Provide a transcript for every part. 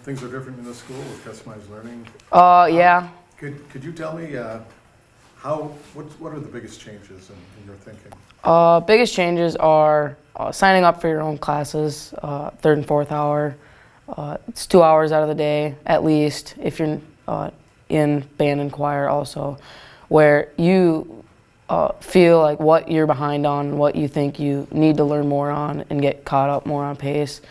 things are different in the school with customized learning. Yeah. Could you tell me what are the biggest changes in your thinking? Biggest changes are signing up for your own classes, third and fourth hour. It's 2 hours out of the day, at least, if you're in band and choir also, where you feel like what you're behind on, what you think you need to learn more on and get caught up more on pace.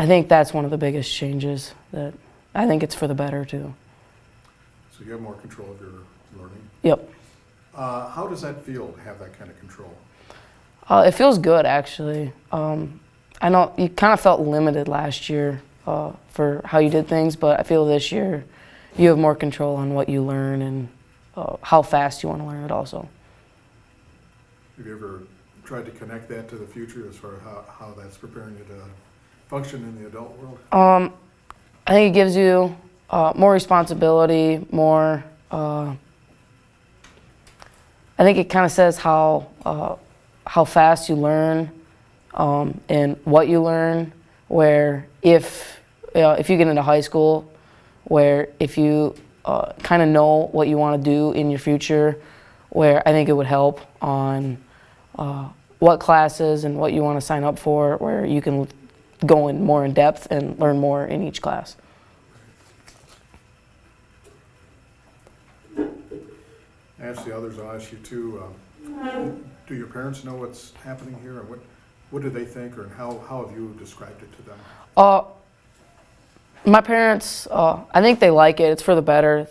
I think that's one of the biggest changes. That I think it's for the better too. So you have more control of your learning? Yep. How does that feel to have that kind of control? It feels good, actually. I know you kind of felt limited last year for how you did things, but I feel this year you have more control on what you learn and how fast you want to learn it also. Have you ever tried to connect that to the future as far as how that's preparing you to function in the adult world? I think it gives you more responsibility, more. I think it kind of says how fast you learn and what you learn. Where if you get into high school, where if you kind of know what you want to do in your future, where I think it would help on what classes and what you want to sign up for, where you can go in more in depth and learn more in each class. Ask the others, I'll ask you too. Do your parents know what's happening here, and what do they think, or how have you described it to them? My parents, I think they like it. It's for the better.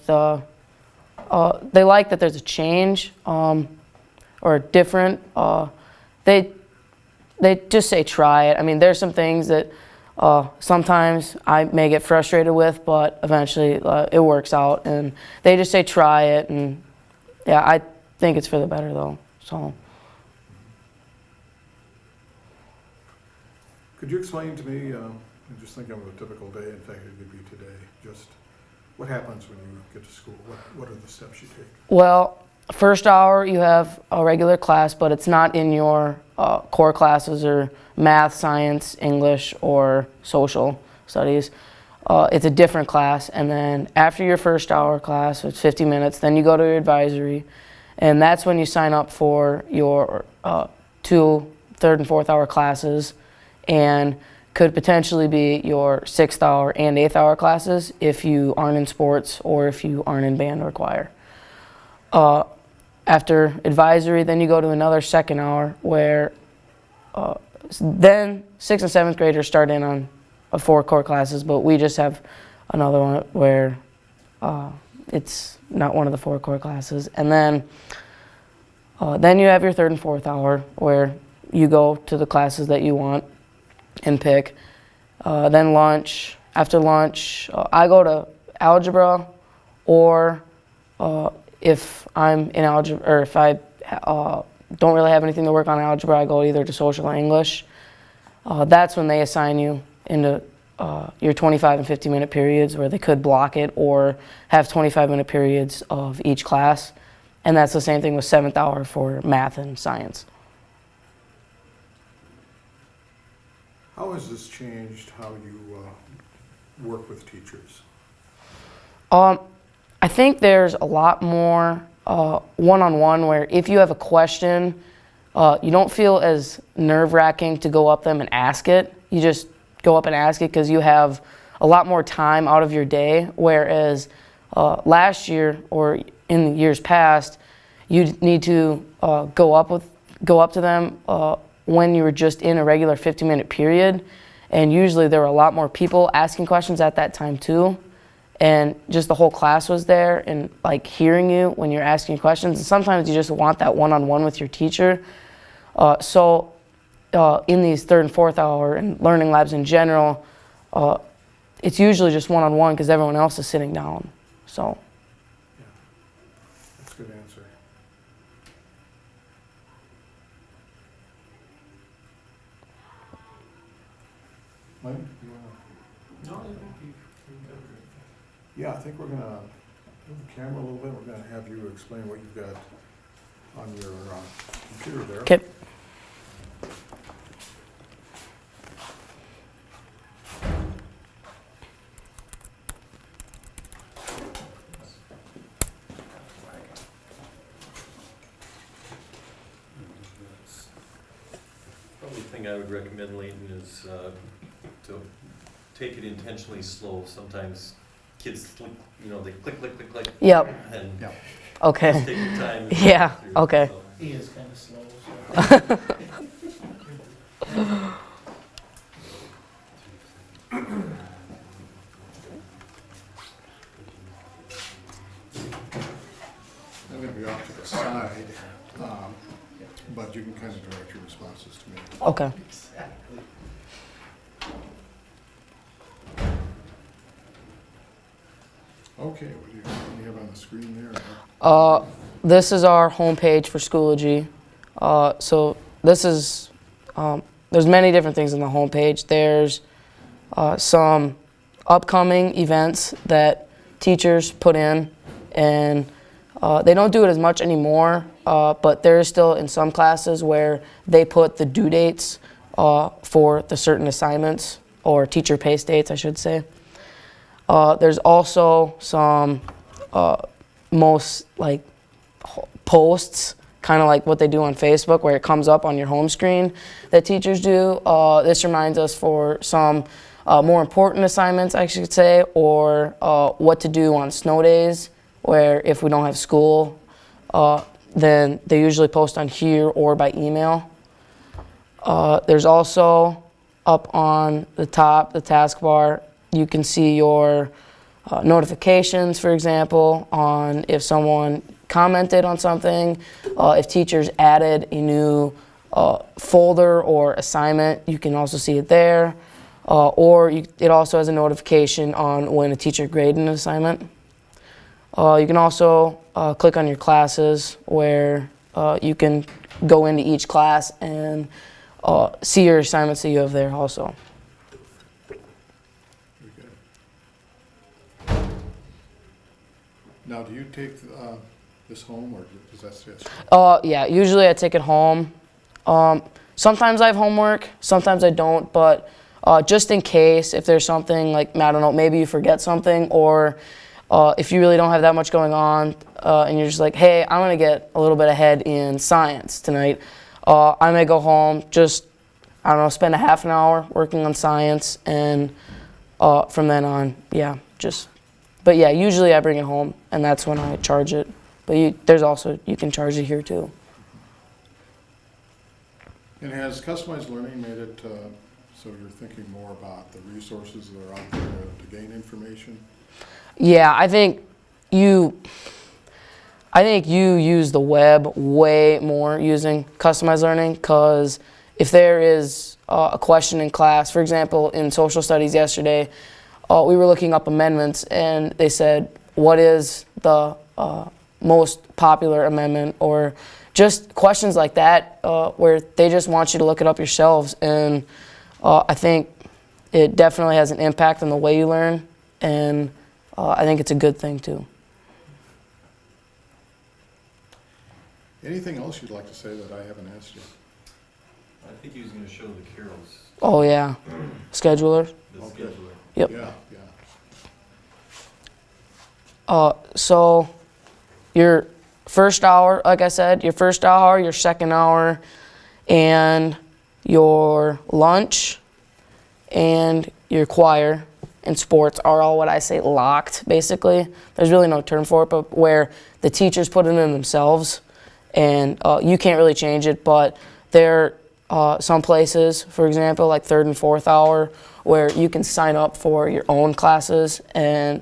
They like that there's a change or different. They just say try it. I mean, there's some things that sometimes I may get frustrated with, but eventually it works out. And they just say try it, and yeah, I think it's for the better though. So. Could you explain to me, just thinking of a typical day, in fact it could be today, just what happens when you get to school? What are the steps you take? Well, first hour you have a regular class, but it's not in your core classes or math, science, English, or social studies. It's a different class, and then after your first hour class, it's 50 minutes, then you go to your advisory, and that's when you sign up for your 2 third and fourth hour classes, and could potentially be your 6th hour and 8th hour classes if you aren't in sports or if you aren't in band or choir. After advisory, then you go to another 2nd hour where then 6th and 7th graders start in on 4 core classes, but we just have another one where it's not one of the 4 core classes. And then you have your 3rd and 4th hour where you go to the classes that you want and pick. Then lunch. After lunch, I go to algebra, or if I'm in algebra, or if I don't really have anything to work on algebra, I go either to social or English. That's when they assign you into your 25 and 50-minute periods, where they could block it or have 25-minute periods of each class. And that's the same thing with 7th hour for math and science. How has this changed how you work with teachers? I think there's a lot more one-on-one, where if you have a question, you don't feel as nerve-wracking to go up them and ask it. You just go up and ask it because you have a lot more time out of your day, whereas last year or in years past, you need to go up to them when you were just in a regular 50-minute period, and usually there were a lot more people asking questions at that time too, and just the whole class was there and like hearing you when you're asking questions. And sometimes you just want that one-on-one with your teacher. So in these 3rd and 4th hour and learning labs in general, it's usually just one-on-one because everyone else is sitting down. So. Yeah, that's a good answer. Mike, you wanna? No, Yeah, I think we're gonna move the camera a little bit. We're gonna have you explain what you've got on your computer there. Okay. thing I would recommend, Layton, is to take it intentionally slow. Sometimes kids, they click, click, click, click. Yep. And Yeah. Okay. just take your time. and Yeah, go through it, okay. so. He is kind of slow, so. I'm gonna be off to the side, but you can kind of direct your responses to me. Okay. Exactly. Okay, what do you have on the screen there? This is our homepage for Schoology. So this is, there's many different things on the homepage. There's some upcoming events that teachers put in, and they don't do it as much anymore, but there is still in some classes where they put the due dates for the certain assignments, or teacher pay dates, I should say. There's also some posts, kind of like what they do on Facebook, where it comes up on your home screen that teachers do. This reminds us for some more important assignments, I should say, or what to do on snow days, where if we don't have school, then they usually post on here or by email. There's also up on the top, the taskbar, you can see your notifications, for example, on if someone commented on something, if teachers added a new folder or assignment, you can also see it there. It also has a notification on when a teacher graded an assignment. You can also click on your classes, where you can go into each class and see your assignments that you have there also. Very good. Now, do you take this home, or does that stay at school? Yeah, usually I take it home. Sometimes I have homework, sometimes I don't, but just in case, if there's something like, I don't know, maybe you forget something, or if you really don't have that much going on, and you're just like, hey, I'm gonna get a little bit ahead in science tonight, I may go home, just, I don't know, spend a half an hour working on science, and from then on, yeah, but yeah, usually I bring it home, and that's when I charge it. But there's also, you can charge it here too. And has customized learning made it so you're thinking more about the resources that are out there to gain information? Yeah, I think you use the web way more using customized learning, because if there is a question in class, for example, in social studies yesterday, we were looking up amendments, and they said, what is the most popular amendment, or just questions like that, where they just want you to look it up yourselves. And I think it definitely has an impact on the way you learn, and I think it's a good thing too. Anything else you'd like to say that I haven't asked you? I think he was going to show the carols, Oh yeah, scheduler. the Okay. scheduler. Yep. Yeah. So your first hour, like I said, your first hour, your second hour, and your lunch, and your choir and sports are all what I say locked, basically. There's really no term for it, but where the teachers put it in themselves, and you can't really change it, but there are some places, for example, like third and fourth hour, where you can sign up for your own classes, and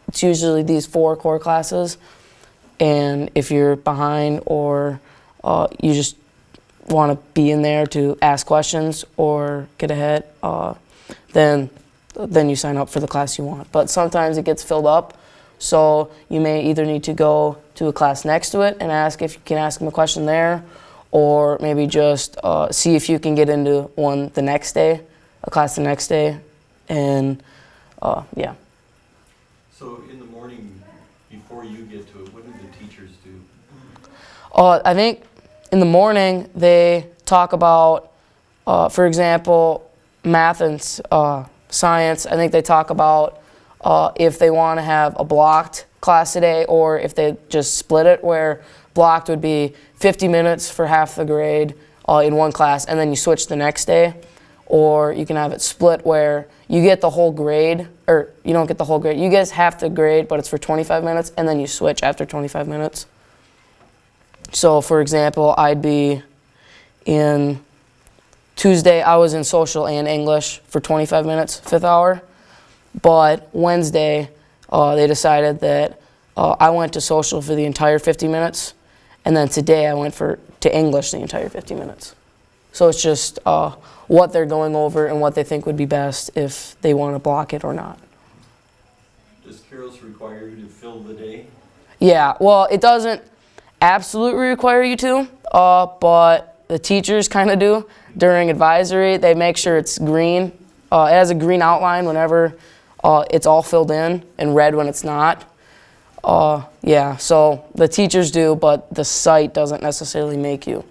it's usually these 4 core classes. And if you're behind, or you just want to be in there to ask questions or get ahead, then you sign up for the class you want. But sometimes it gets filled up, so you may either need to go to a class next to it and ask if you can ask them a question there, or maybe just see if you can get into one the next day, a class the next day, and yeah. So in the morning, before you get to it, what do the teachers do? I think in the morning they talk about, for example, math and science. I think they talk about if they want to have a blocked class today, or if they just split it, where blocked would be 50 minutes for half the grade, in one class, and then you switch the next day. Or you can have it split where you get the whole grade, or you don't get the whole grade. You get half the grade, but it's for 25 minutes, and then you switch after 25 minutes. So, for example, I'd be in Tuesday, I was in social and English for 25 minutes, 5th hour. But Wednesday, they decided that I went to social for the entire 50 minutes, and then today I went to English the entire 50 minutes. So it's just what they're going over and what they think would be best if they want to block it or not. Does Carol's require you to fill the day? Yeah, well, it doesn't absolutely require you to, but the teachers kind of do. During advisory, they make sure it's green. It has a green outline whenever it's all filled in and red when it's not. Yeah, so the teachers do, but the site doesn't necessarily make you.